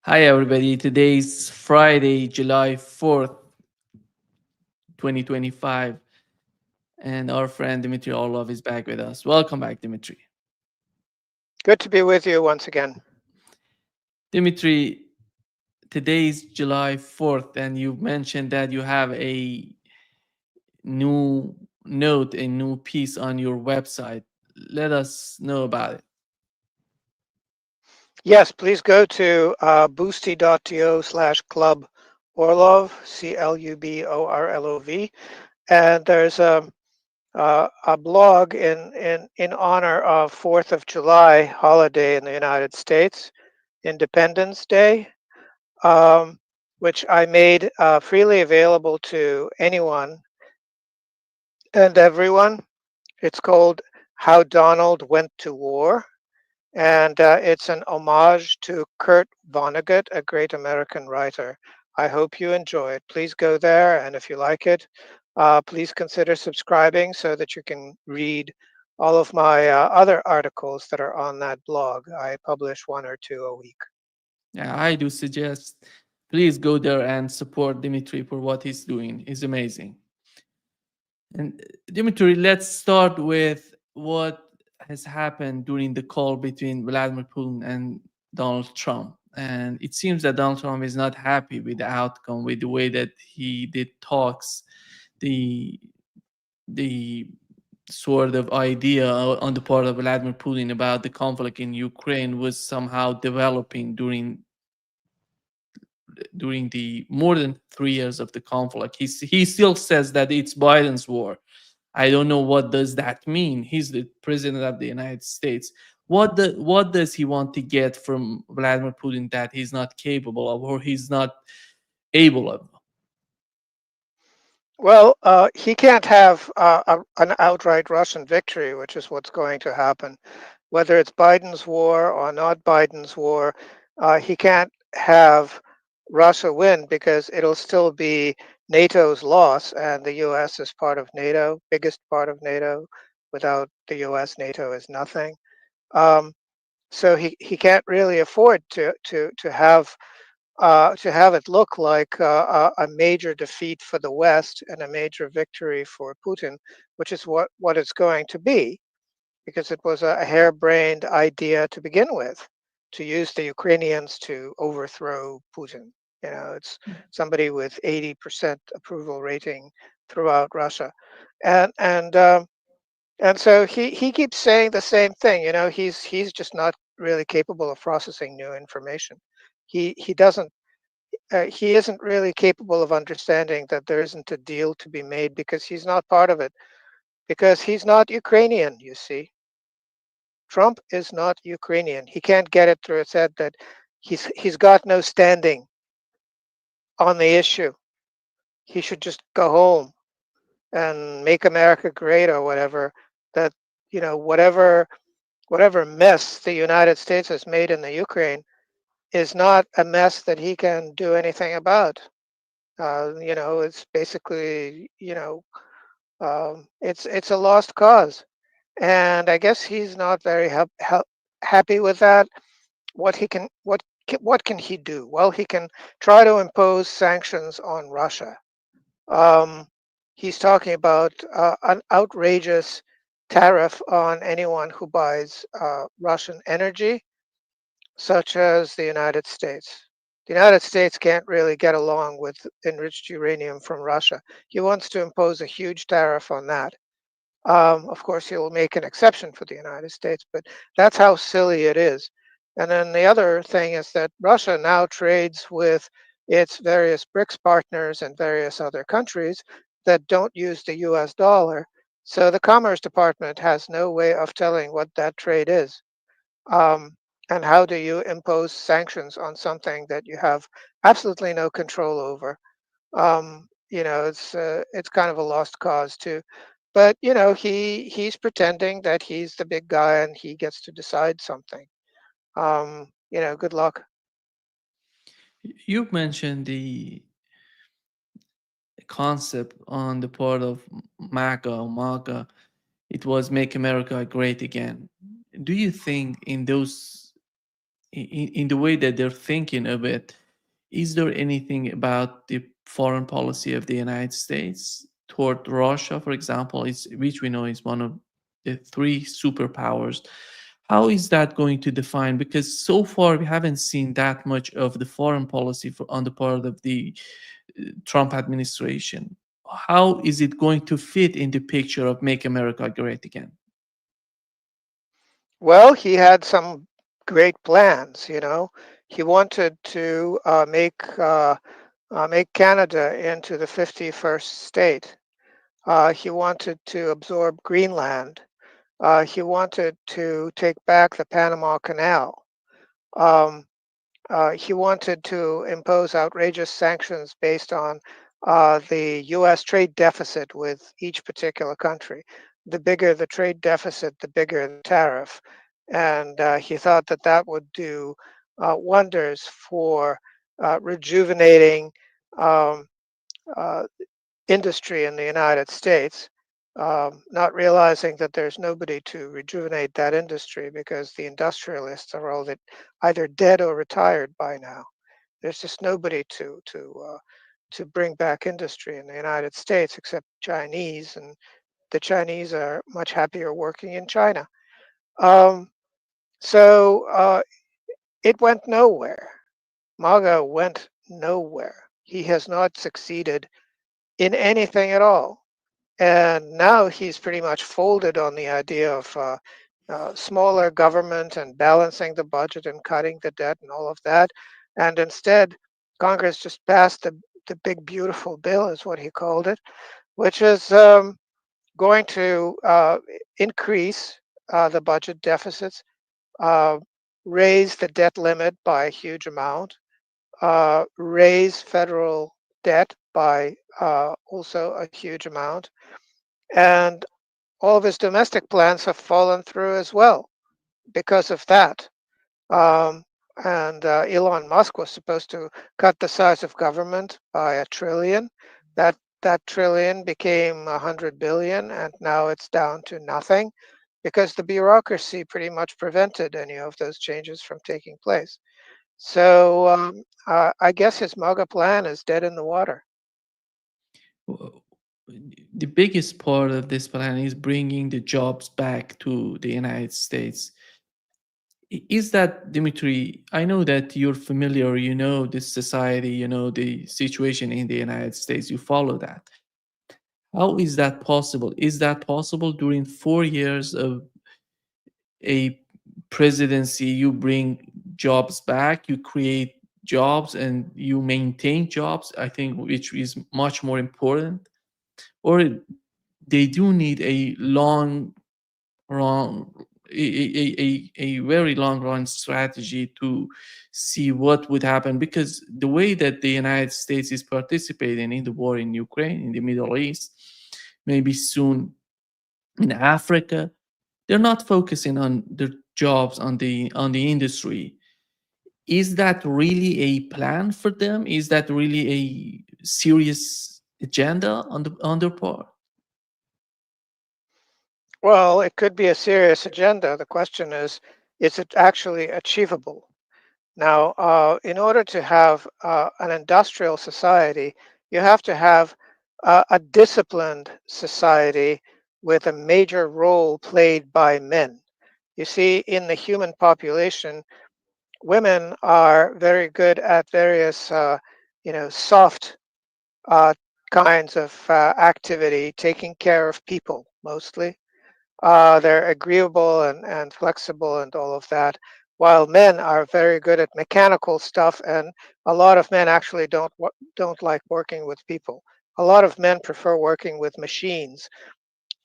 Hi, everybody. Today's Friday, July 4th, 2025, and our friend Dmitry Orlov is back with us. Welcome back, Dmitry. Good to be with you once again. Dmitry, today's July 4th, and you mentioned that you have a new note, a new piece on your website. Let us know about it. Yes, please go to boosty.to/club Orlov, CLUBORLOV, and there's a blog in honor of 4th of July holiday in the United States, Independence Day, um, which I made freely available to anyone and everyone. It's called How Donald Went to War. And it's an homage to Kurt Vonnegut, a great American writer. I hope you enjoy it. Please go there, and if you like it, please consider subscribing so that you can read all of my other articles that are on that blog. I publish one or two a week. Yeah, I do suggest please go there and support Dmitry for what he's doing. He's amazing. And Dimitri, let's start with what has happened during the call between Vladimir Putin and Donald Trump. And it seems that Donald Trump is not happy with the outcome, with the way that he did talks, the the sort of idea on the part of Vladimir Putin about the conflict in Ukraine was somehow developing during the more than 3 years of the conflict. He still says that it's Biden's war. I don't know what does that mean. He's the president of the United States. What does he want to get from Vladimir Putin that he's not capable of or he's not able of? Well, he can't have an outright Russian victory, which is what's going to happen. Whether it's Biden's war or not Biden's war, he can't have Russia win because it'll still be NATO's loss, and the US is part of NATO, biggest part of NATO. Without the US, NATO is nothing. Um, so he can't really afford to have it look like a major defeat for the West and a major victory for Putin, which is what it's going to be, because it was a harebrained idea to begin with, to use the Ukrainians to overthrow Putin. It's somebody with 80% approval rating throughout Russia, and and um, and so he keeps saying the same thing. He's just not really capable of processing new information. He doesn't he isn't really capable of understanding that there isn't a deal to be made because he's not part of it, because he's not Ukrainian, you see. Trump is not Ukrainian. He can't get it through his head that he's got no standing on the issue. He should just go home and make America great or whatever. That whatever mess the United States has made in the Ukraine is not a mess that he can do anything about. It's basically, it's a lost cause, and I guess he's not very happy with that. What can he do? Well, he can try to impose sanctions on Russia. Um, he's talking about an outrageous tariff on anyone who buys Russian energy, such as the United States. The United States can't really get along with enriched uranium from Russia. He wants to impose a huge tariff on that. Of course, he will make an exception for the United States, but that's how silly it is. And then the other thing is that Russia now trades with its various BRICs partners and various other countries that don't use the US dollar. So the Commerce Department has no way of telling what that trade is. And how do you impose sanctions on something that you have absolutely no control over? It's kind of a lost cause too. But he's pretending that he's the big guy and he gets to decide something. Good luck. You mentioned the concept on the part of MAGA. It was Make America Great Again. Do you think in those in the way that they're thinking of it, is there anything about the foreign policy of the United States toward Russia, for example, which we know is one of the three superpowers? How is that going to define? Because so far we haven't seen that much of the foreign policy on the part of the Trump administration. How is it going to fit in the picture of Make America Great Again? Well, he had some great plans. He wanted to make Canada into the 51st state. He wanted to absorb Greenland. He wanted to take back the Panama Canal. Um, he wanted to impose outrageous sanctions based on the US trade deficit with each particular country. The bigger the trade deficit, the bigger the tariff. And he thought that that would do wonders for rejuvenating um, uh, industry in the United States, not realizing that there's nobody to rejuvenate that industry because the industrialists are all that either dead or retired by now. There's just nobody to bring back industry in the United States except Chinese, and the Chinese are much happier working in China. Um, so it went nowhere. MAGA went nowhere. He has not succeeded in anything at all. And now he's pretty much folded on the idea of smaller government and balancing the budget and cutting the debt and all of that. And instead, Congress just passed the big, beautiful bill, is what he called it, which is going to increase the budget deficits, uh, raise the debt limit by a huge amount, raise federal debt by also a huge amount. And all of his domestic plans have fallen through as well because of that. Um, and Elon Musk was supposed to cut the size of government by a trillion. That trillion became 100 billion, and now it's down to nothing because the bureaucracy pretty much prevented any of those changes from taking place. So I guess his MAGA plan is dead in the water. W- The biggest part of this plan is bringing the jobs back to the United States. Is that, Dimitri? I know that you're familiar, you know this society, you know the situation in the United States, you follow that. How is that possible? Is that possible during 4 years of a presidency? You bring jobs back, you create jobs, and you maintain jobs, I think, which is much more important. Or they do need a long run, a very long run strategy to see what would happen, because the way that the United States is participating in the war in Ukraine, in the Middle East, maybe soon in Africa, they're not focusing on their jobs, on the industry. Is that really a plan for them? Is that really a serious agenda on their part? Well, it could be a serious agenda. The question is it actually achievable? Now, in order to have an industrial society, you have to have a disciplined society with a major role played by men. You see, in the human population, women are very good at various, soft uh, kinds of activity, taking care of people mostly. They're agreeable and flexible and all of that, while men are very good at mechanical stuff, and a lot of men actually don't like working with people. A lot of men prefer working with machines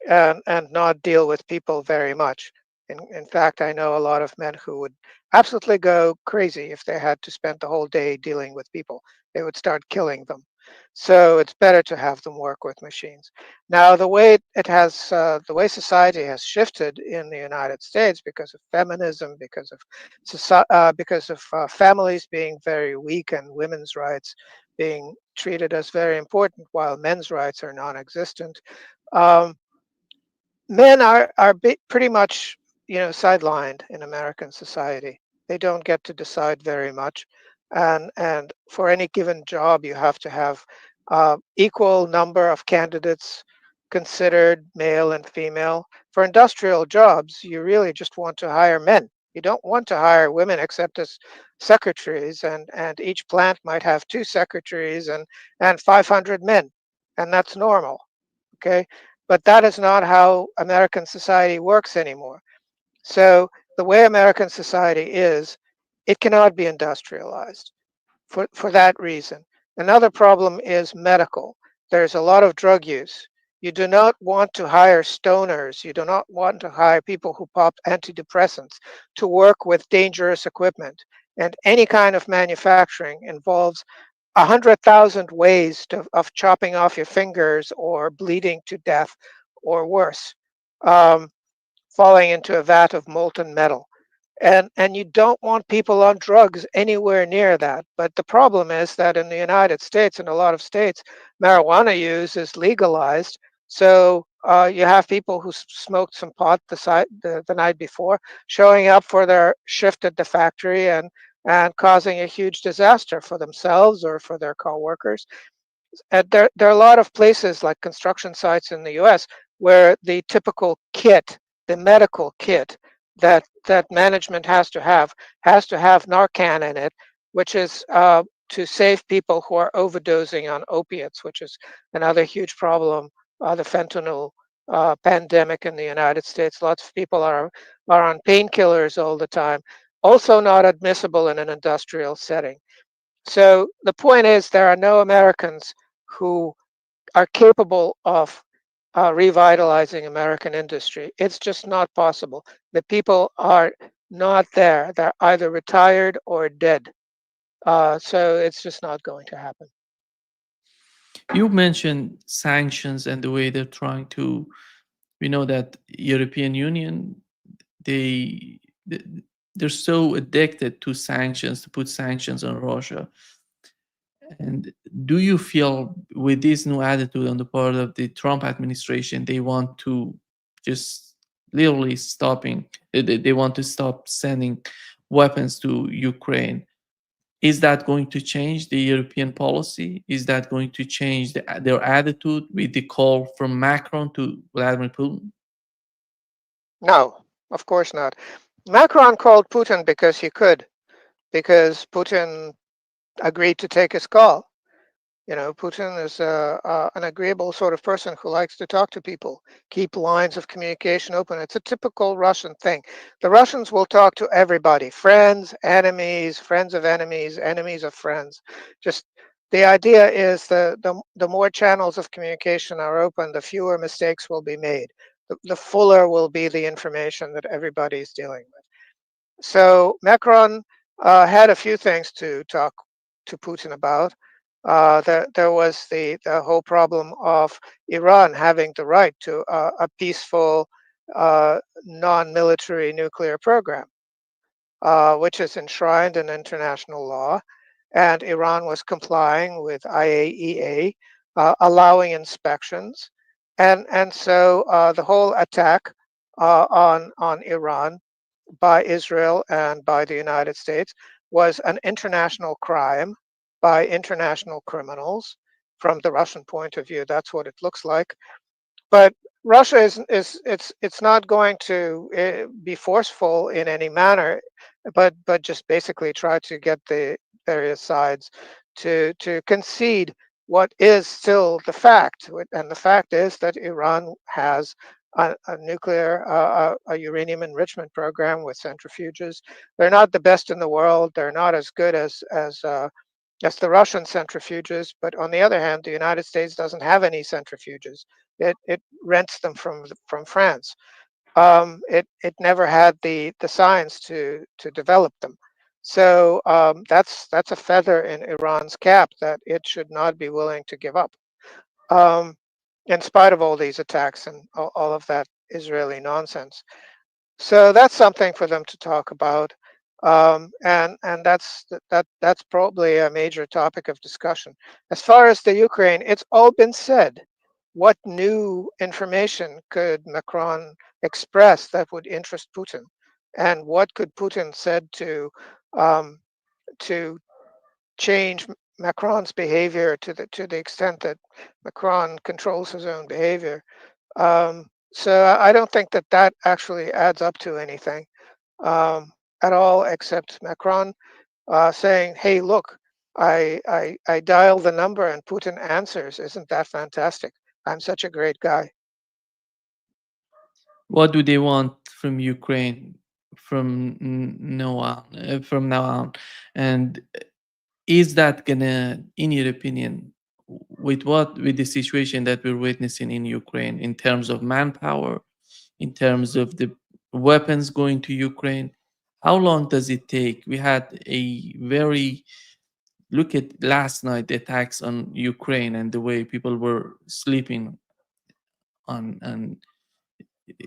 and not deal with people very much. In fact, I know a lot of men who would absolutely go crazy if they had to spend the whole day dealing with people. They would start killing them. So it's better to have them work with machines. Now, the way society has shifted in the United States because of feminism, because of families being very weak and women's rights being treated as very important, while men's rights are non-existent. Um, Men are pretty much sidelined in American society. They don't get to decide very much. And for any given job, you have to have equal number of candidates considered, male and female. For industrial jobs, you really just want to hire men. You don't want to hire women except as secretaries, and each plant might have 2 secretaries and 500 men, and that's normal. Okay, but that is not how American society works anymore. So the way American society is, it cannot be industrialized for that reason. Another problem is medical. There's a lot of drug use. You do not want to hire stoners. You do not want to hire people who pop antidepressants to work with dangerous equipment. And any kind of manufacturing involves 100,000 ways of chopping off your fingers or bleeding to death or worse, um, falling into a vat of molten metal. And you don't want people on drugs anywhere near that. But the problem is that in the United States and a lot of states, marijuana use is legalized. So you have people who smoked some pot the night before showing up for their shift at the factory and causing a huge disaster for themselves or for their coworkers. And there are a lot of places like construction sites in the US where the typical kit, the medical kit that management has to have Narcan in it, which is to save people who are overdosing on opiates, which is another huge problem. The fentanyl pandemic in the United States. Lots of people are on painkillers all the time. Also not admissible in an industrial setting. So the point is, there are no Americans who are capable of revitalizing American industry. It's just not possible. The people are not there. They're either retired or dead. So it's just not going to happen. You mentioned sanctions and the way they're trying to. We know that European Union, they they- they're so addicted to sanctions, to put sanctions on Russia. And do you feel with this new attitude on the part of the Trump administration, they want to just literally stopping, they want to stop sending weapons to Ukraine? Is that going to change the European policy? Is that going to change their attitude with the call from Macron to Vladimir Putin? No, of course not. Macron called Putin because he could, because Putin agreed to take his call. You know, Putin is an agreeable sort of person who likes to talk to people, keep lines of communication open. It's a typical Russian thing. The Russians will talk to everybody, friends, enemies, friends of enemies, enemies of friends. Just the idea is the more channels of communication are open, the fewer mistakes will be made. The fuller will be the information that everybody is dealing with. So Macron had a few things to talk to Putin about. There was the whole problem of Iran having the right to a peaceful, non-military nuclear program, which is enshrined in international law. And Iran was complying with IAEA, allowing inspections. And so the whole attack on Iran by Israel and by the United States was an international crime by international criminals. From the Russian point of view, that's what it looks like. But Russia it's not going to be forceful in any manner, but just basically try to get the various sides to concede what is still the fact, and the fact is that Iran has a nuclear, a uranium enrichment program with centrifuges. They're not the best in the world. They're not as good as the Russian centrifuges, but on the other hand, the United States doesn't have any centrifuges. It rents them from France. It never had the science to develop them. So that's a feather in Iran's cap that it should not be willing to give up, um, in spite of all these attacks and all of that Israeli nonsense. So that's something for them to talk about, and that's probably a major topic of discussion. As far as the Ukraine, it's all been said. What new information could Macron express that would interest Putin? and what could Putin said um, to change Macron's behavior to the extent that Macron controls his own behavior. So I don't think that that actually adds up to anything at all, except Macron saying, "Hey, look, I dial the number and Putin answers. Isn't that fantastic? I'm such a great guy." What do they want from Ukraine from now on? And is that gonna, in your opinion, with the situation that we're witnessing in Ukraine in terms of manpower, in terms of the weapons going to Ukraine, how long does it take? We had a very look at last night the attacks on Ukraine and the way people were sleeping on, and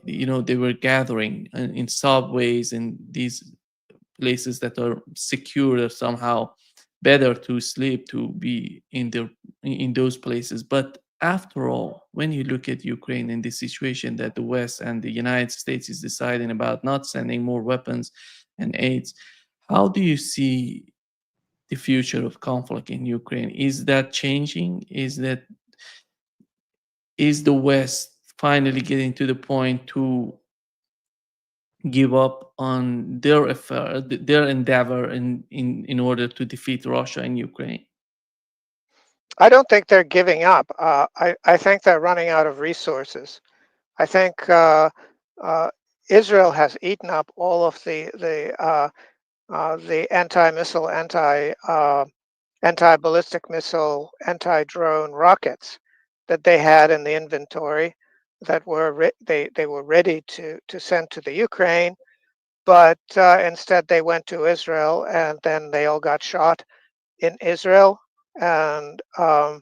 they were gathering in subways and these places that are secure or somehow better to sleep, to be in those places. But after all, when you look at Ukraine and the situation that the West and the United States is deciding about not sending more weapons and aids, how do you see the future of conflict in Ukraine? Is that changing? Is the West finally getting to the point to give up on their effort, their endeavor in order to defeat Russia in Ukraine? I don't think they're giving up. I think they're running out of resources. I think uh, Israel has eaten up all of the anti-missile, anti-ballistic missile, anti-drone rockets that they had in the inventory that they were ready to send to the Ukraine, but instead they went to Israel, and then they all got shot in Israel, and uh,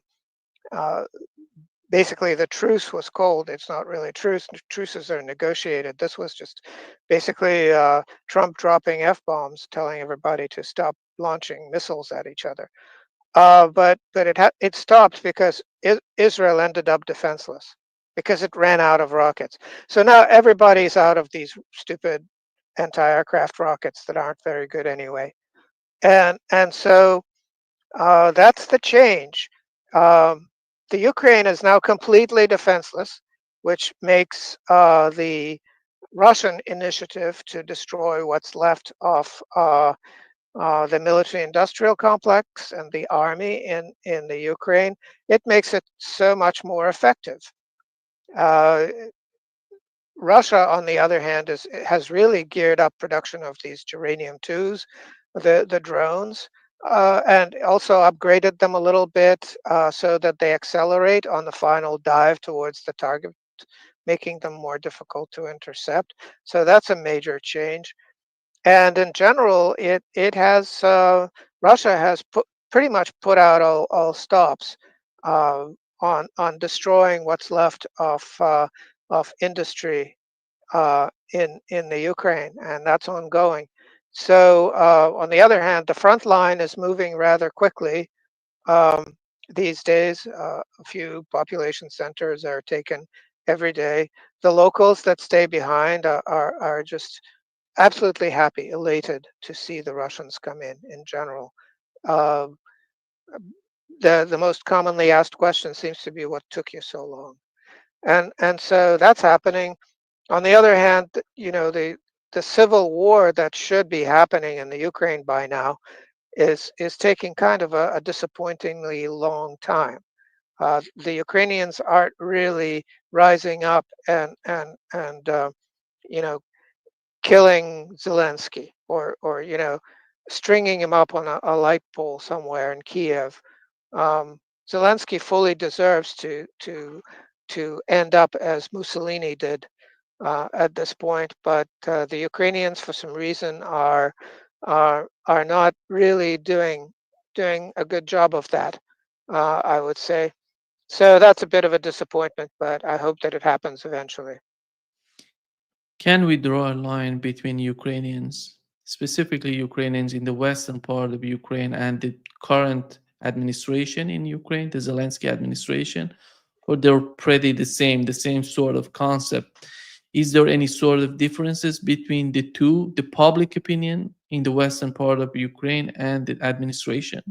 basically the truce was cold. It's not really a truce. Truces are negotiated. This was just basically Trump dropping f-bombs, telling everybody to stop launching missiles at each other. But it stopped because Israel ended up defenseless because it ran out of rockets. So now everybody's out of these stupid anti-aircraft rockets that aren't very good anyway, and so that's the change. Um, the Ukraine is now completely defenseless, which makes the Russian initiative to destroy what's left of the military-industrial complex and the army in the Ukraine. It makes it so much more effective. Uh, Russia, on the other hand, has really geared up production of these Geranium 2s, the drones, and also upgraded them a little bit so that they accelerate on the final dive towards the target, making them more difficult to intercept. So that's a major change. And in general, it has Russia has pretty much put out all stops uh, on destroying what's left of industry in the Ukraine, and that's ongoing. So on the other hand, the front line is moving rather quickly um, these days. A few population centers are taken every day. The locals that stay behind are just absolutely happy, elated to see the Russians come in general. Uh, the most commonly asked question seems to be, "What took you so long?" And so that's happening. On the other hand, the civil war that should be happening in the Ukraine by now is taking kind of a disappointingly long time. The Ukrainians aren't really rising up and you know killing Zelensky or stringing him up on a light pole somewhere in Kiev. Um, Zelensky fully deserves to end up as Mussolini did at this point, but the Ukrainians, for some reason, are not really doing a good job of that. I would say so. That's a bit of a disappointment, but I hope that it happens eventually. Can we draw a line between Ukrainians, specifically Ukrainians in the western part of Ukraine, and the current administration in Ukraine, the Zelensky administration, or they're pretty the same sort of concept? Is there any sort of differences between the two, the public opinion in the western part of Ukraine and the administration?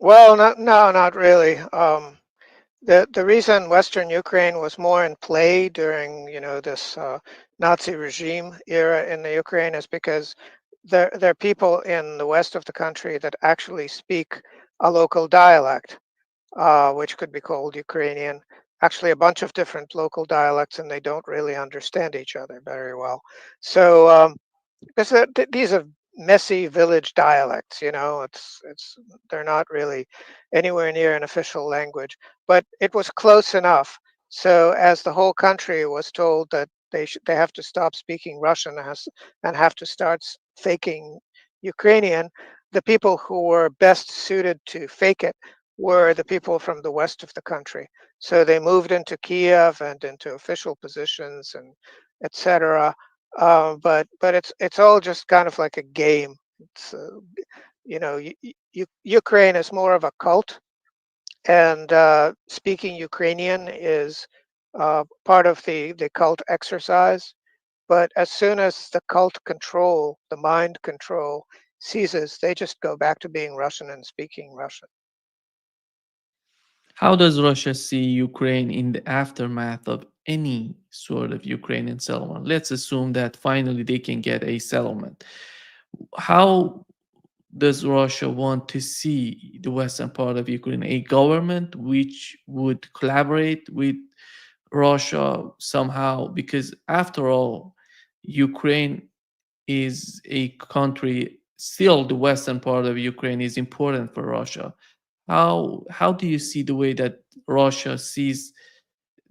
Well, no, not really. The reason Western Ukraine was more in play during this Nazi regime era in the Ukraine is because there are people in the west of the country that actually speak a local dialect, which could be called Ukrainian. Actually, a bunch of different local dialects, and they don't really understand each other very well. So because these are messy village dialects, it's they're not really anywhere near an official language, but it was close enough. So as the whole country was told that they have to stop speaking Russian and have to start faking Ukrainian, the people who were best suited to fake it were the people from the west of the country. So they moved into Kiev and into official positions and etc. But it's all just kind of like a game. It's Ukraine is more of a cult, and speaking Ukrainian is part of the cult exercise. But as soon as the cult control, the mind control ceases, they just go back to being Russian and speaking Russian. How does Russia see Ukraine in the aftermath of any sort of Ukrainian settlement? Let's assume that finally they can get a settlement. How does Russia want to see the western part of Ukraine? A government which would collaborate with Russia somehow? Because after all, Ukraine is a country, still the western part of Ukraine is important for Russia. How do you see the way that Russia sees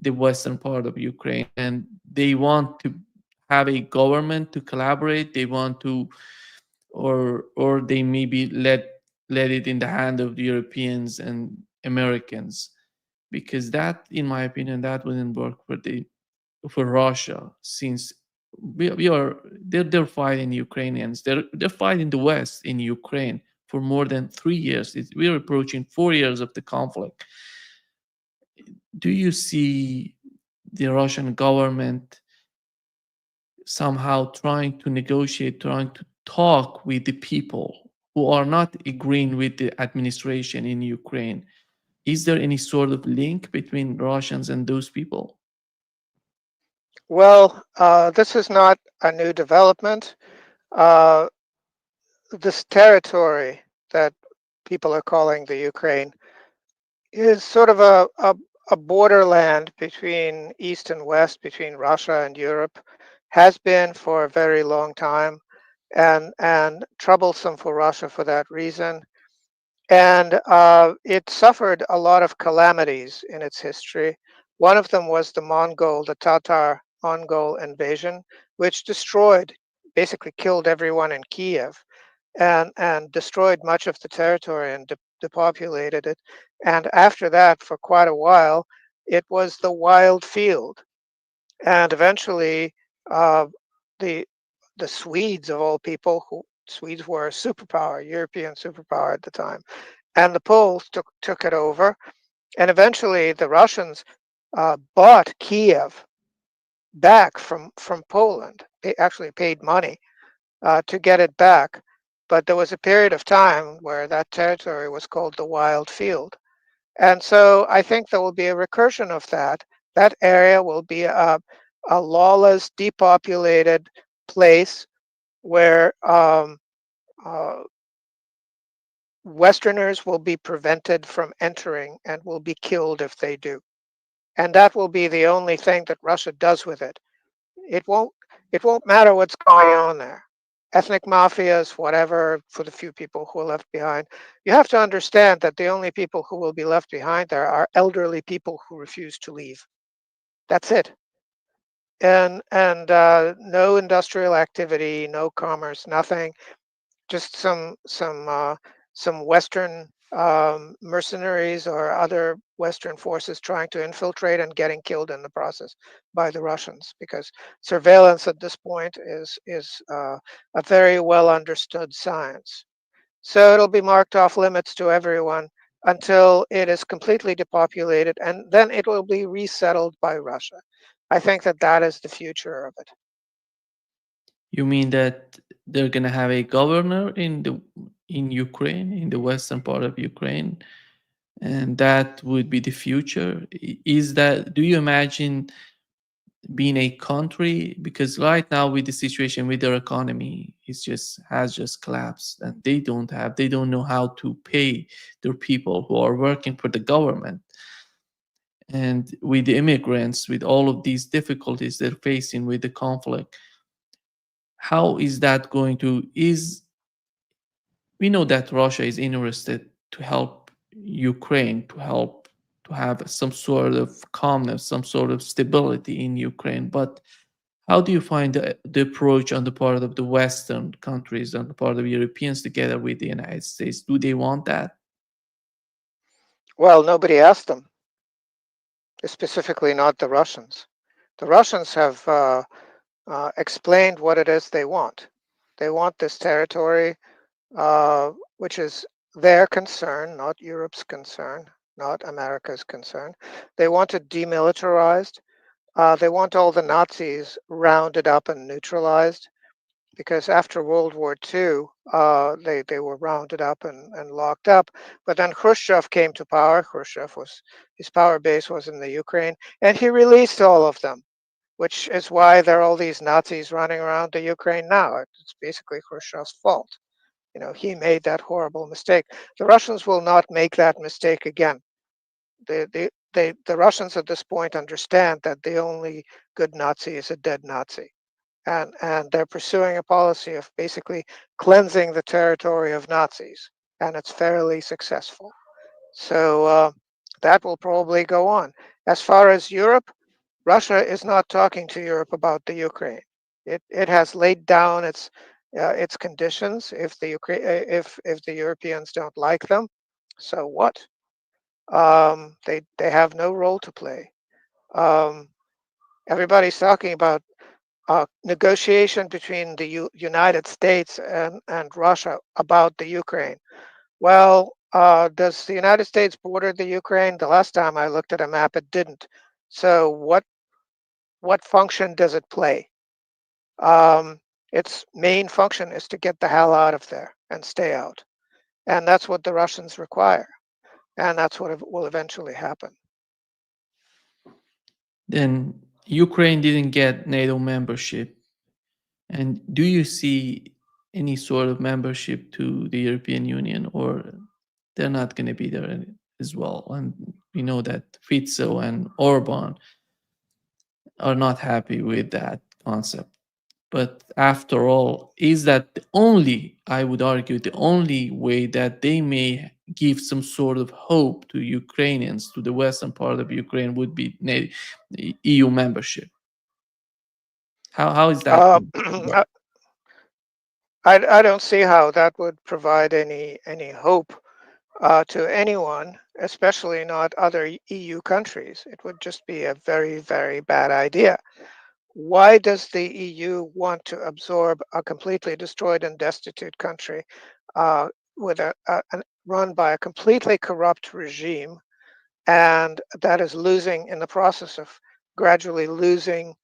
the western part of Ukraine, and they want to have a government to collaborate? They want to, or they maybe let it in the hand of the Europeans and Americans, because that, in my opinion, that wouldn't work for Russia, since we are they're fighting Ukrainians. They're fighting the West in Ukraine for more than 3 years. We're approaching 4 years of the conflict. Do you see the Russian government somehow trying to negotiate, trying to talk with the people who are not agreeing with the administration in Ukraine? Is there any sort of link between Russians and those people? Well, this is not a new development. Uh, this territory that people are calling the Ukraine is sort of a borderland between East and West, between Russia and Europe, has been for a very long time, and troublesome for Russia for that reason. And it suffered a lot of calamities in its history. One of them was the Tatar Mongol invasion, which basically killed everyone in Kiev and destroyed much of the territory and depopulated it. And after that, for quite a while, it was the wild field. And eventually, uh, the the Swedes of all people, who Swedes were a superpower, European superpower at the time, and the Poles took it over. And eventually, the Russians bought Kiev back from Poland. They actually paid money to get it back. But there was a period of time where that territory was called the Wild Field. And so I think there will be a recursion of that. That area will be a lawless, depopulated place where uh, Westerners will be prevented from entering and will be killed if they do. And that will be the only thing that Russia does with it. It won't it won't matter what's going on there. Ethnic mafias, whatever, for the few people who are left behind. You have to understand that the only people who will be left behind there are elderly people who refuse to leave. That's it. And no industrial activity, no commerce, nothing. Just some Western mercenaries or other Western forces trying to infiltrate and getting killed in the process by the Russians, because surveillance at this point is a very well understood science. So it'll be marked off limits to everyone. until it is completely depopulated, and then it will be resettled by Russia. I think that that is the future of it. You mean that they're gonna have a governor in Ukraine, in the western part of Ukraine, and that would be the future? Is that, do you imagine being a country, because right now with the situation with their economy, it's just has just collapsed, and they don't know how to pay their people who are working for the government, and with the immigrants, with all of these difficulties they're facing with the conflict, how is that going to is we know that Russia is interested to help Ukraine, to help to have some sort of calmness, some sort of stability in Ukraine. But how do you find the approach on the part of the Western countries, on the part of Europeans together with the United States? Do they want that? Well, nobody asked them, specifically not the Russians. The Russians have explained what it is they want. They want this territory, which is their concern, not Europe's concern, not America's concern. They want it demilitarized. They want all the Nazis rounded up and neutralized, because after World War II, they were rounded up and locked up. But then Khrushchev came to power. His power base was in the Ukraine, and he released all of them, which is why there are all these Nazis running around the Ukraine now. It's basically Khrushchev's fault. You know, he made that horrible mistake. The Russians will not make that mistake again. The Russians at this point understand that the only good Nazi is a dead Nazi. And they're pursuing a policy of basically cleansing the territory of Nazis, and it's fairly successful. So that will probably go on. As far as Europe, Russia is not talking to Europe about the Ukraine. It has laid down its conditions. If the Europeans don't like them, so what? They have no role to play. Um, Everybody's talking about negotiation between the United States and Russia about the Ukraine. Well, does the United States border the Ukraine? The last time I looked at a map, it didn't. So what function does it play? Um, its main function is to get the hell out of there and stay out, and that's what the Russians require, and that's what will eventually happen. Then Ukraine didn't get NATO membership. And do you see any sort of membership to the European Union, or they're not going to be there as well? And we know that Fico and Orban are not happy with that concept. But after all, is that the only, I would argue, the only way that they may give some sort of hope to Ukrainians, to the western part of Ukraine, would be EU membership? How is that Uh, going to work? I, I don't see how that would provide any hope to anyone, especially not other EU countries. It would just be a very, very bad idea. Why does the EU want to absorb a completely destroyed and destitute country uh, with run by a completely corrupt regime, and that is losing in the process of gradually losing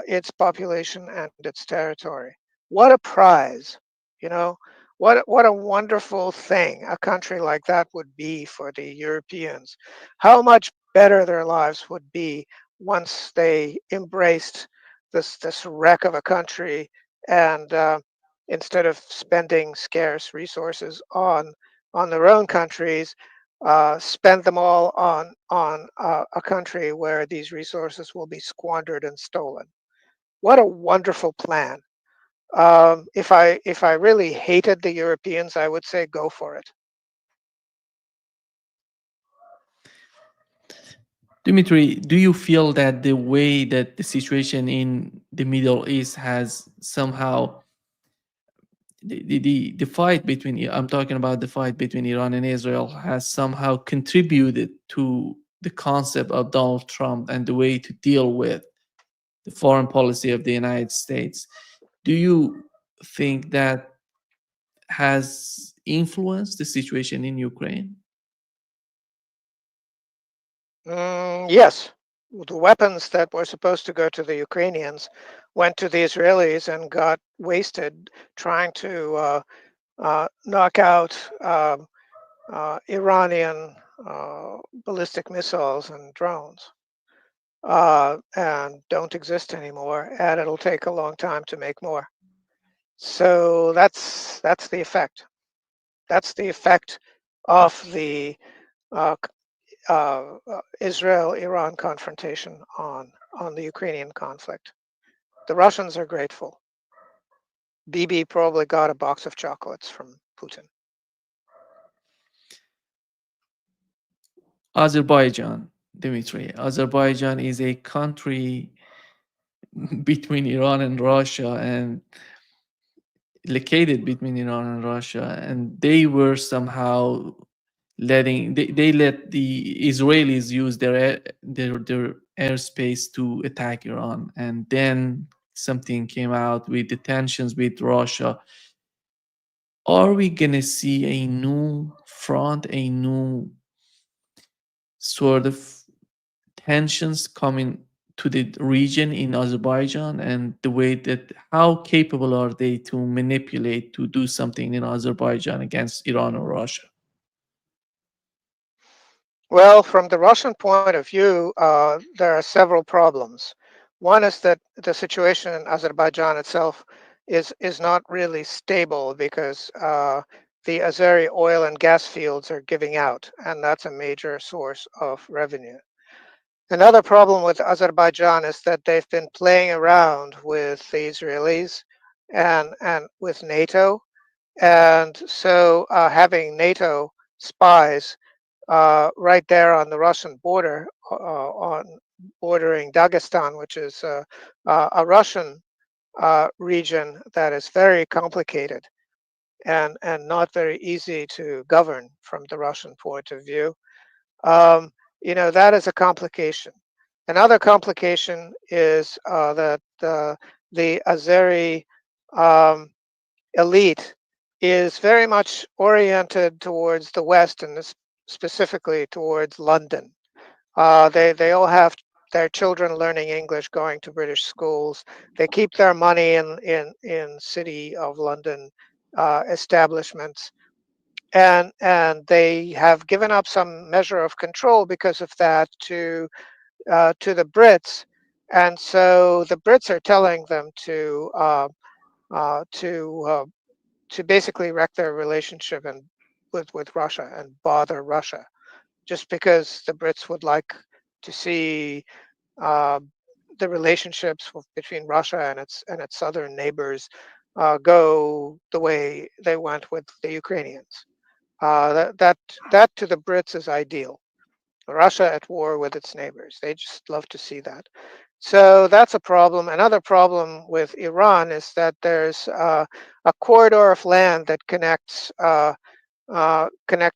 its population and its territory? What a prize, you know! What a wonderful thing a country like that would be for the Europeans. How much better their lives would be once they embraced this wreck of a country, and instead of spending scarce resources on their own countries, spend them all on a country where these resources will be squandered and stolen. What a wonderful plan! If I really hated the Europeans, I would say go for it. Dimitri, do you feel that the way that the situation in the Middle East has somehow the fight between I'm talking about the fight between Iran and Israel has somehow contributed to the concept of Donald Trump and the way to deal with the foreign policy of the United States? Do you think that has influenced the situation in Ukraine? Yes, the weapons that were supposed to go to the Ukrainians went to the Israelis and got wasted trying to knock out Iranian ballistic missiles and drones, and don't exist anymore. And it'll take a long time to make more. So that's the effect. That's the effect of the uh, Israel-Iran confrontation on the Ukrainian conflict. The Russians are grateful. Bibi probably got a box of chocolates from Putin. Azerbaijan, Dmitry. Azerbaijan is a country between Iran and Russia, and located between Iran and Russia, and they were somehow they let the Israelis use their airspace to attack Iran, and then something came out with the tensions with Russia. Are we gonna see a new front, a new sort of tensions coming to the region in Azerbaijan, and the way that how capable are they to manipulate to do something in Azerbaijan against Iran or Russia? Well, from the Russian point of view, there are several problems. One is that the situation in Azerbaijan itself is not really stable because the Azeri oil and gas fields are giving out, and that's a major source of revenue. Another problem with Azerbaijan is that they've been playing around with the Israelis and with NATO, and so having NATO spies right there on the Russian border, on bordering Dagestan, which is a Russian region that is very complicated and not very easy to govern from the Russian point of view. Um, that is a complication. Another complication is that the Azeri um, elite is very much oriented towards the West and specifically towards London. They all have their children learning English, going to British schools. They keep their money in City of London establishments, and they have given up some measure of control because of that to the Brits, and so the Brits are telling them uh, to uh, to basically wreck their relationship and with Russia and bother Russia, just because the Brits would like to see uh, the relationships between Russia and its southern neighbors go the way they went with the Ukrainians. That to the Brits is ideal. Russia at war with its neighbors. They just love to see that. So that's a problem. Another problem with Iran is that there's a corridor of land that connects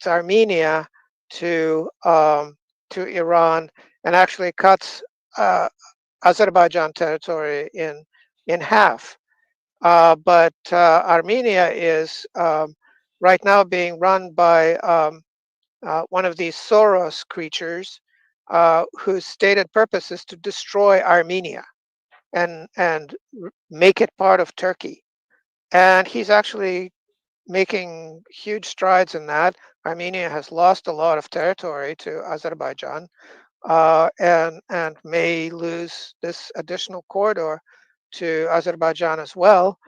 Armenia to Iran and actually cuts uh, Azerbaijan territory in half. But Armenia is right now being run by one of these Soros creatures whose stated purpose is to destroy Armenia and make it part of Turkey. And he's actually making huge strides in that. Armenia has lost a lot of territory to Azerbaijan and may lose this additional corridor to Azerbaijan as well.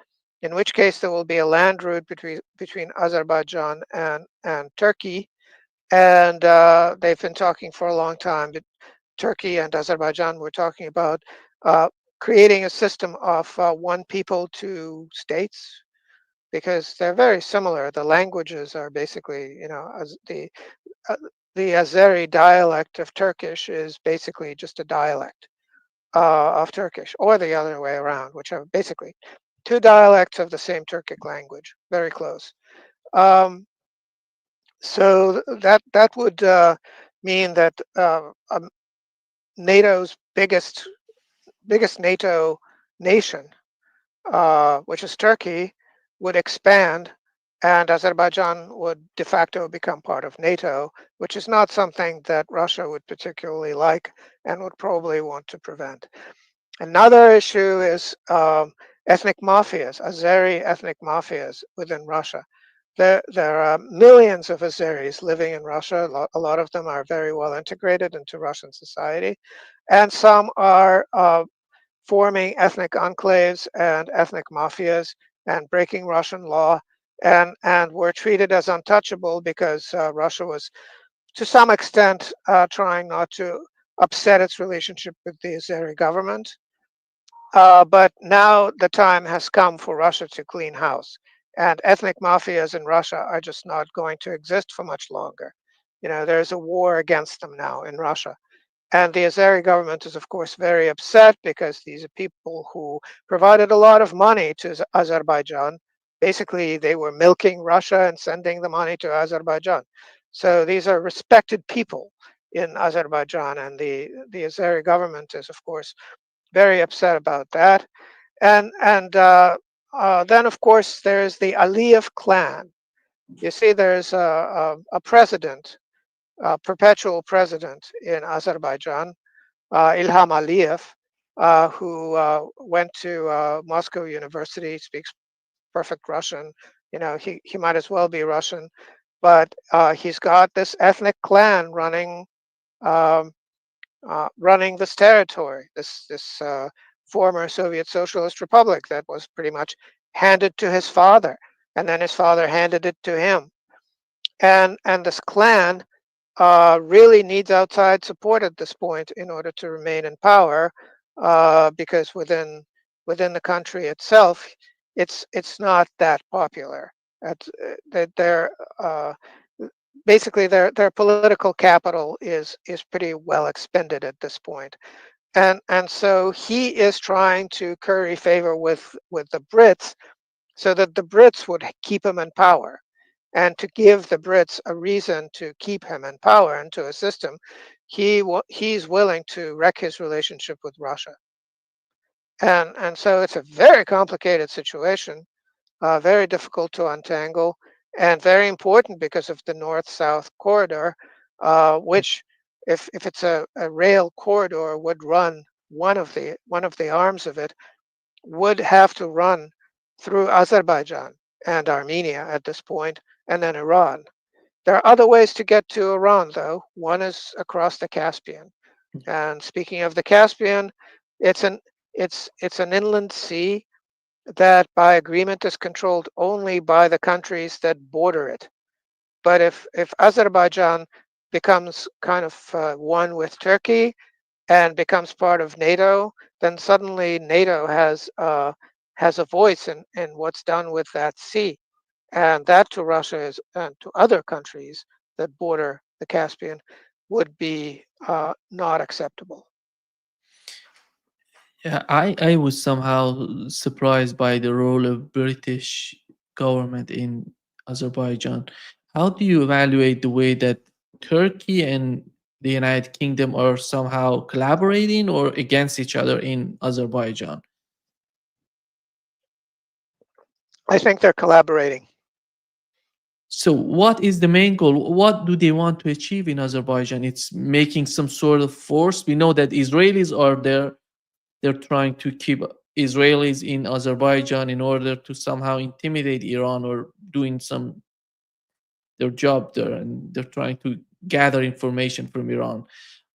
In which case, there will be a land route between Azerbaijan and Turkey, and they've been talking for a long time. Turkey and Azerbaijan were talking about uh, creating a system of one people, two states, because they're very similar. The languages are basically, as uh, the Azeri dialect of Turkish is basically just a dialect of Turkish, or the other way around, which are basically two dialects of the same Turkic language, very close. Um, so that would mean that NATO's biggest NATO nation, which is Turkey, would expand and Azerbaijan would de facto become part of NATO, which is not something that Russia would particularly like and would probably want to prevent. Another issue is ethnic mafias, Azeri ethnic mafias within Russia. There are millions of Azeris living in Russia. A lot of them are very well integrated into Russian society, and some are forming ethnic enclaves and ethnic mafias and breaking Russian law, and were treated as untouchable because Russia was, to some extent, trying not to upset its relationship with the Azeri government. But now the time has come for Russia to clean house, and ethnic mafias in Russia are just not going to exist for much longer. You know, there's a war against them now in Russia. And the Azeri government is, of course, very upset because these are people who provided a lot of money to Azerbaijan. Basically, they were milking Russia and sending the money to Azerbaijan. So these are respected people in Azerbaijan, and the Azeri government is, of course, very upset about that. And then, of course, there's the Aliyev clan. You see, there's a president, a perpetual president in Azerbaijan, Ilham Aliyev, who went to Moscow University, speaks perfect Russian. You know, he might as well be Russian, but he's got this ethnic clan um, running this territory, this former Soviet Socialist Republic that was pretty much handed to his father, and then his father handed it to him. And this clan really needs outside support at this point in order to remain in power, because within the country itself, it's not that popular. That they're basically their political capital is pretty well expended at this point, and so he is trying to curry favor with the Brits so that the Brits would keep him in power. And to give the Brits a reason to keep him in power and to assist him, he's willing to wreck his relationship with Russia. And so it's a very complicated situation, very difficult to untangle, and very important because of the north-south corridor, which, if it's a rail corridor, would run one of the arms of it would have to run through Azerbaijan and Armenia at this point, and then Iran. There are other ways to get to Iran, though. One is across the Caspian. And speaking of the Caspian, it's an it's an inland sea that by agreement is controlled only by the countries that border it. But if Azerbaijan becomes kind of one with Turkey and becomes part of NATO, then suddenly NATO has a voice in what's done with that sea, and that to Russia is and to other countries that border the Caspian would be not acceptable. Yeah, I was somehow surprised by the role of British government in Azerbaijan. How do you evaluate the way that Turkey and the United Kingdom are somehow collaborating or against each other in Azerbaijan? I think they're collaborating. So what is the main goal? What do they want to achieve in Azerbaijan? It's making some sort of force. We know that Israelis are there. They're trying to keep Israelis in Azerbaijan in order to somehow intimidate Iran or doing some their job there, and they're trying to gather information from Iran.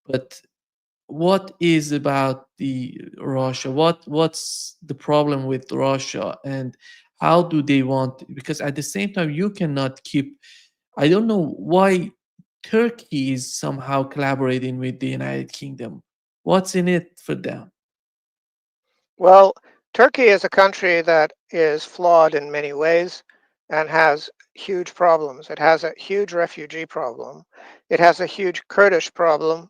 But what is about the Russia? What's the problem with Russia, and how do they want? Because at the same time, you cannot keep. I don't know why Turkey is somehow collaborating with the United Kingdom. What's in it for them? Well, Turkey is a country that is flawed in many ways and has huge problems. It has a huge refugee problem. It has a huge Kurdish problem.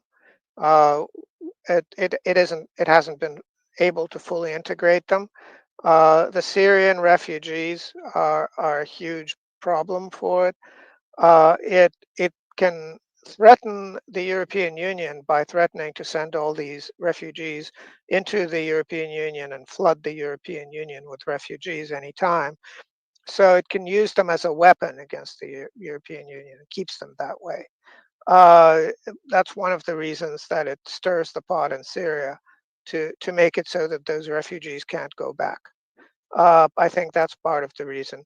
Uh, it hasn't been able to fully integrate them. The Syrian refugees are a huge problem for it. It can threaten the European Union by threatening to send all these refugees into the European Union and flood the European Union with refugees anytime. So it can use them as a weapon against the European Union. It keeps them that way. That's one of the reasons that it stirs the pot in Syria to make it so that those refugees can't go back. I think that's part of the reason.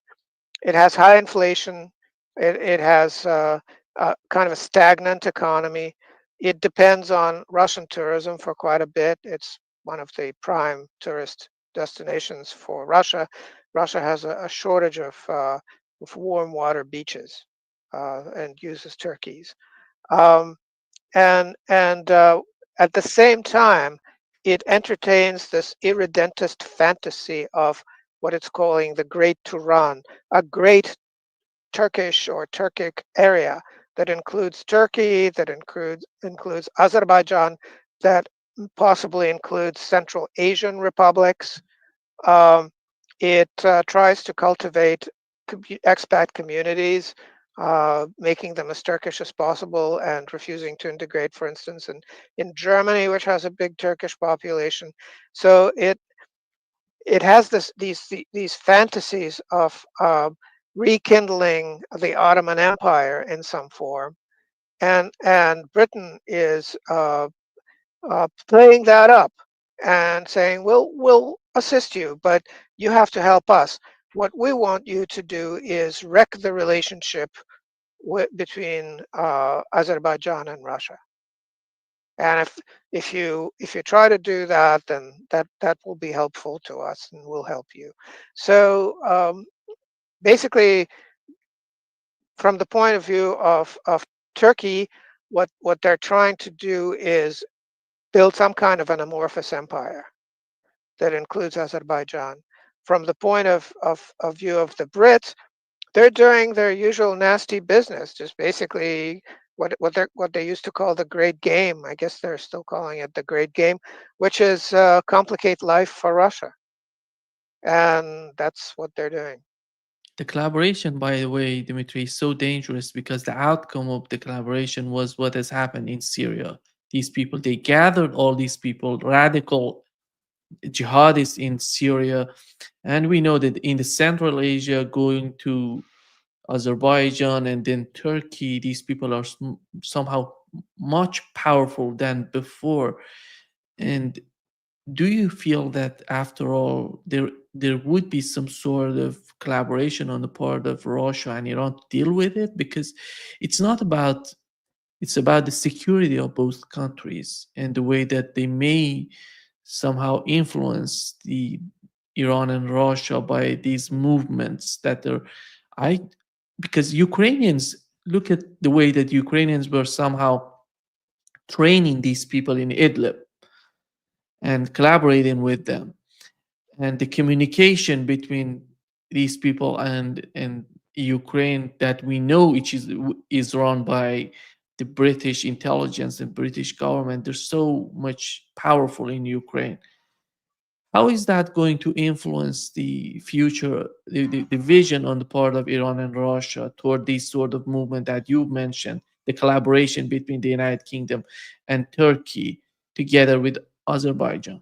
It has high inflation. It has kind of a stagnant economy. It depends on Russian tourism for quite a bit. It's one of the prime tourist destinations for Russia. Russia has a shortage of warm water beaches and uses turkeys. Um, and at the same time, it entertains this irredentist fantasy of what it's calling the Great Turan, a great Turkish or Turkic area that includes Turkey, that includes Azerbaijan, that possibly includes Central Asian republics. Um, it tries to cultivate expat communities, making them as Turkish as possible and refusing to integrate, for instance, in Germany, which has a big Turkish population. So it has these fantasies of rekindling the Ottoman Empire in some form, and Britain is playing that up and saying, we'll assist you, but you have to help us. What we want you to do is wreck the relationship between Azerbaijan and Russia. And if you try to do that, then that will be helpful to us and will help you. So basically, from the point of view of Turkey, what they're trying to do is build some kind of an amorphous empire that includes Azerbaijan. From the point of view of the Brits, they're doing their usual nasty business, just basically what they used to call the Great Game. I guess they're still calling it the Great Game, which is complicate life for Russia, and that's what they're doing. The collaboration, by the way, Dmitry, is so dangerous because the outcome of the collaboration was what has happened in Syria. These people, they gathered all these people, radical jihadists in Syria, and we know that in the Central Asia, going to Azerbaijan and then Turkey, these people are somehow much powerful than before. And do you feel that after all there would be some sort of collaboration on the part of Russia and Iran to deal with it? Because it's not about, it's about the security of both countries and the way that they may somehow influence the Iran and Russia by these movements that are, I, because Ukrainians, look at the way that Ukrainians were somehow training these people in Idlib and collaborating with them, and the communication between these people and Ukraine that we know which is run by the British intelligence and British government. They're so much powerful in Ukraine. How is that going to influence the future, the vision on the part of Iran and Russia toward this sort of movement that you mentioned, the collaboration between the United Kingdom and Turkey together with Azerbaijan?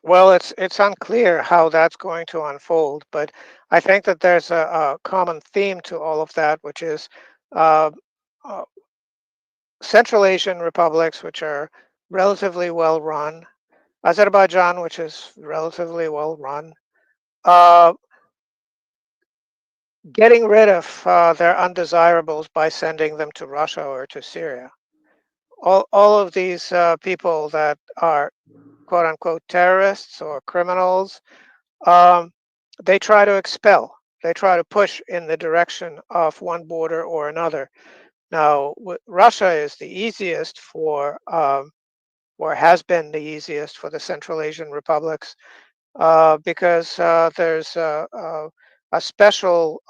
Well, it's unclear how that's going to unfold, but I think that there's a common theme to all of that, which is uh, uh, Central Asian republics, which are relatively well run, Azerbaijan, which is relatively well run, uh, getting rid of their undesirables by sending them to Russia or to Syria. All of these people that are quote unquote terrorists or criminals, um, they try to expel. They try to push in the direction of one border or another. Now, Russia is the easiest for, or has been the easiest for the Central Asian republics because there's a special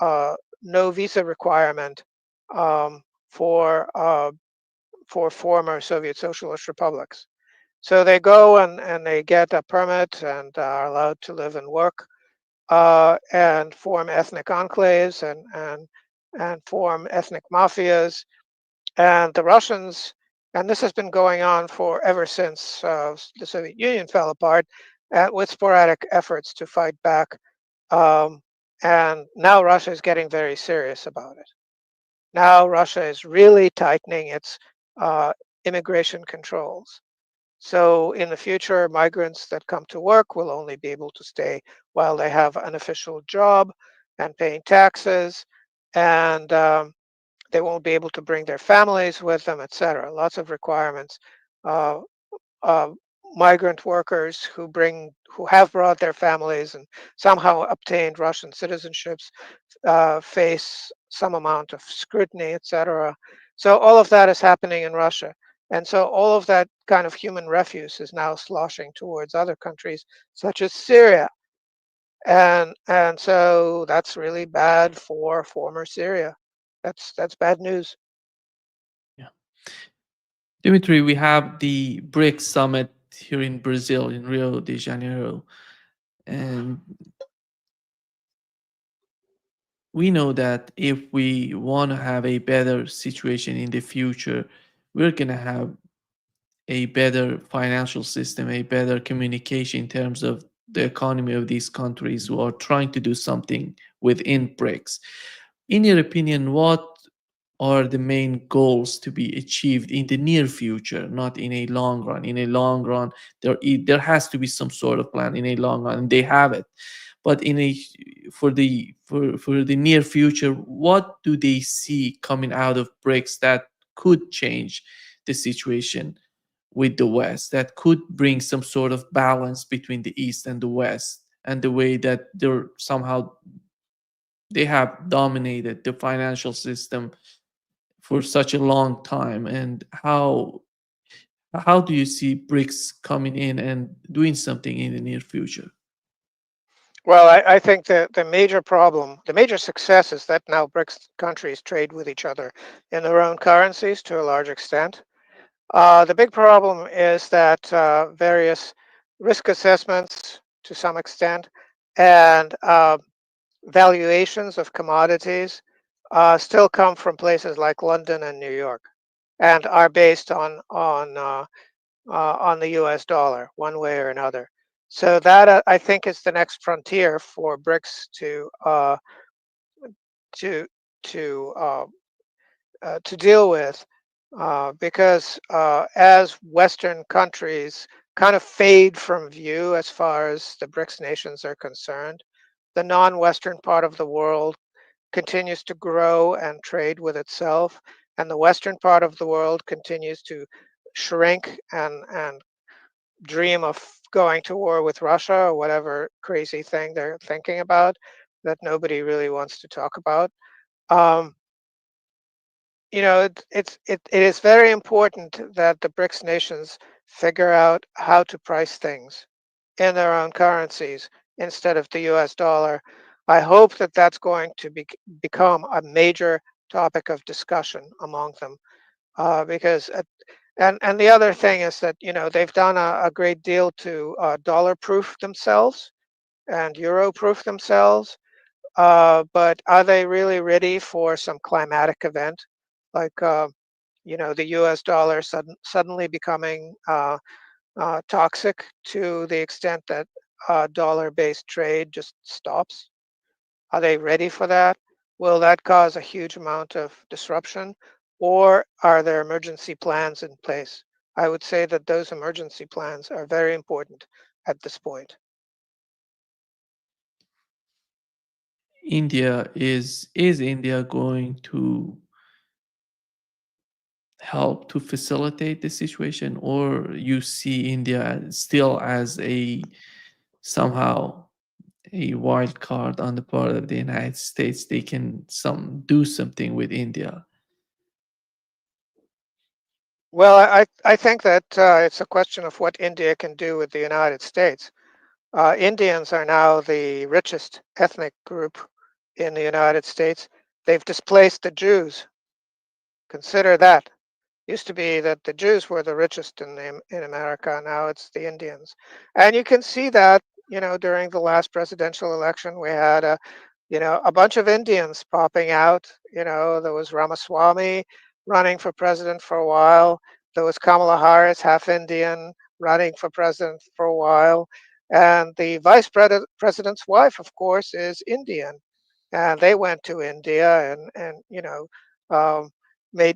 no visa requirement um, for uh, for former Soviet socialist republics. So they go and they get a permit and are allowed to live and work and form ethnic enclaves and form ethnic mafias. And the Russians, and this has been going on for ever since the Soviet Union fell apart, with sporadic efforts to fight back. And now Russia is getting very serious about it. Now Russia is really tightening its uh, immigration controls. So in the future, migrants that come to work will only be able to stay while they have an official job and paying taxes, and they won't be able to bring their families with them, etc. Lots of requirements. Uh, uh, Migrant workers who have brought their families and somehow obtained Russian citizenships face some amount of scrutiny, etc. So all of that is happening in Russia. And so all of that kind of human refuse is now sloshing towards other countries such as Syria. And so that's really bad for former Syria. That's bad news. Yeah. Dimitri, we have the BRICS summit here in Brazil, in Rio de Janeiro. And we know that if we want to have a better situation in the future, we're going to have a better financial system, a better communication in terms of the economy of these countries who are trying to do something within BRICS. In your opinion, what are the main goals to be achieved in the near future, not in a long run? In a long run, there has to be some sort of plan in a long run, and they have it. But in a for the near future, what do they see coming out of BRICS that could change the situation with the West, that could bring some sort of balance between the East and the West, and the way that they have dominated the financial system for such a long time, and how do you see BRICS coming in and doing something in the near future? Well, I think that the major problem, the major success is that now BRICS countries trade with each other in their own currencies to a large extent. The big problem is that various risk assessments to some extent and valuations of commodities still come from places like London and New York and are based on the US dollar one way or another. So that I think is the next frontier for BRICS to to uh, to deal with, because as Western countries kind of fade from view as far as the BRICS nations are concerned, the non-Western part of the world continues to grow and trade with itself, and the Western part of the world continues to shrink and dream of going to war with Russia or whatever crazy thing they're thinking about that nobody really wants to talk about. Um, it is very important that the BRICS nations figure out how to price things in their own currencies instead of the US dollar. I hope that that's going to become a major topic of discussion among them, because and the other thing is that they've done a great deal to dollar proof themselves and euro proof themselves, but are they really ready for some climatic event like the US dollar suddenly becoming toxic to the extent that dollar based trade just stops? Are they ready for that? Will that cause a huge amount of disruption? Or are there emergency plans in place? I would say that those emergency plans are very important at this point. Is India going to help to facilitate the situation, or you see India still as a somehow a wild card on the part of the United States? They can do something with India. Well, I think that it's a question of what India can do with the United States. Indians are now the richest ethnic group in the United States. They've displaced the Jews. Consider that. Used to be that the Jews were the richest in America. Now it's the Indians, and you can see that during the last presidential election we had a bunch of Indians popping out. There was Ramaswamy running for president for a while. There was Kamala Harris, half Indian, running for president for a while, and the vice president's wife, of course, is Indian. and they went to India and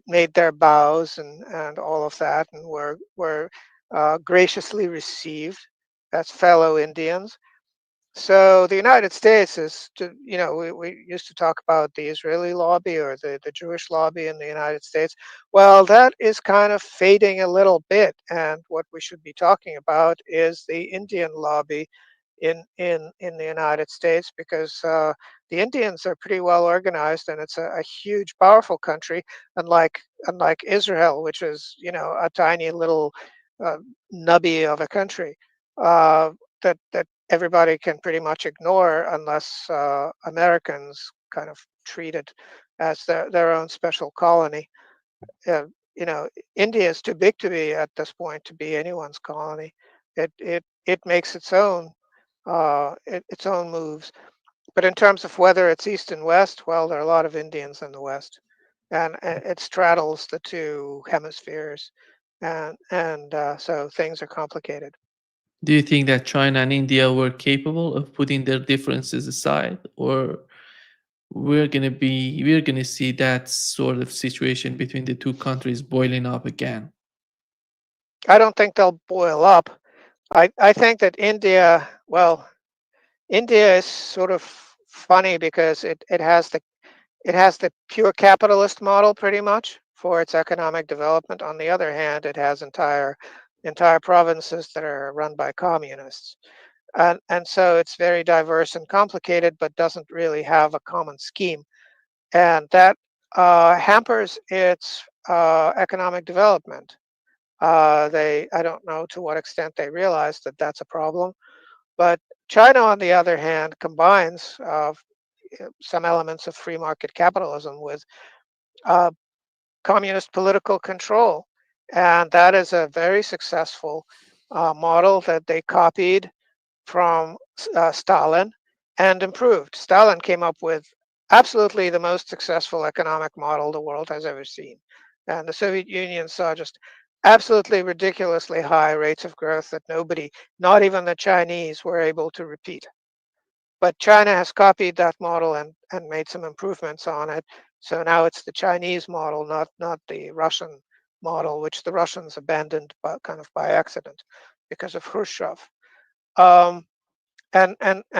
made their bows and all of that, and were graciously received as fellow Indians. So the United States we used to talk about the Israeli lobby or the Jewish lobby in the United States. Well, that is kind of fading a little bit. And what we should be talking about is the Indian lobby in the United States, because the Indians are pretty well organized, and it's a huge, powerful country, unlike Israel, which is a tiny little uh, nubby of a country that everybody can pretty much ignore unless Americans kind of treat it as their own special colony. Uh, India is too big to be at this point to be anyone's colony. It makes its own moves. But in terms of whether it's east and west, well, there are a lot of Indians in the west, and it straddles the two hemispheres, and so things are complicated. Do you think that China and India were capable of putting their differences aside, or we're gonna see that sort of situation between the two countries boiling up again? I don't think they'll boil up. I think that India is sort of funny because it has the pure capitalist model pretty much for its economic development. On the other hand, it has entire provinces that are run by communists. And so it's very diverse and complicated, but doesn't really have a common scheme. And that hampers its economic development. I don't know to what extent they realize that that's a problem. But China, on the other hand, combines some elements of free market capitalism with uh, communist political control. And that is a very successful model that they copied from Stalin and improved. Stalin came up with absolutely the most successful economic model the world has ever seen. And the Soviet Union saw just absolutely ridiculously high rates of growth that nobody, not even the Chinese, were able to repeat. But China has copied that model and made some improvements on it. So now it's the Chinese model, not the Russian model, which the Russians abandoned kind of by accident because of Khrushchev. Um, and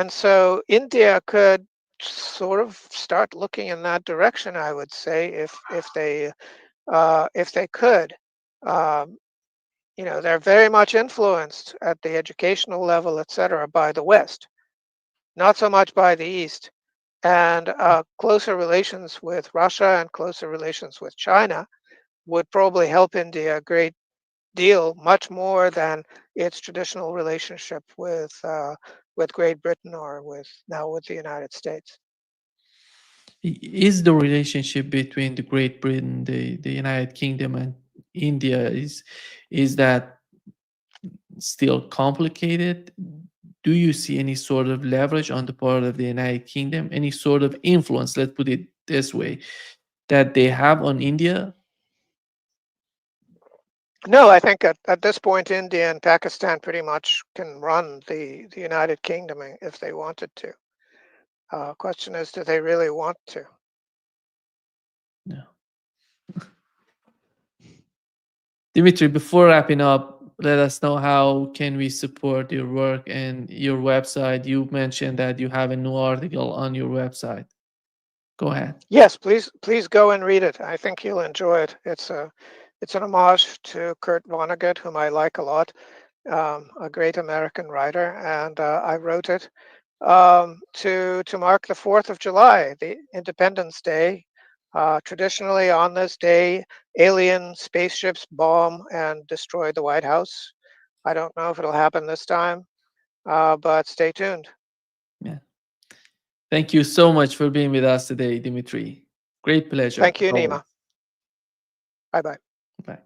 so India could sort of start looking in that direction, I would say, if they could. Um, they're very much influenced at the educational level, et cetera, by the West, not so much by the East. And closer relations with Russia and closer relations with China would probably help India a great deal, much more than its traditional relationship with Great Britain or with the United States. Is the relationship between the Great Britain, the United Kingdom, and India is that still complicated? Do you see any sort of leverage on the part of the United Kingdom, any sort of influence, let's put it this way, that they have on India? No, I think at this point, India and Pakistan pretty much can run the United Kingdom if they wanted to. Question is, do they really want to? No. Dmitry, before wrapping up, let us know how can we support your work and your website. You mentioned that you have a new article on your website. Go ahead. Yes, please go and read it. I think you'll enjoy it. It's an homage to Kurt Vonnegut, whom I like a lot, a great American writer, and I wrote it to mark the 4th of July, the Independence Day. Traditionally, on this day, alien spaceships bomb and destroy the White House. I don't know if it'll happen this time, but stay tuned. Yeah. Thank you so much for being with us today, Dmitry. Great pleasure, Thank you, always. Nima. Bye bye. Bye.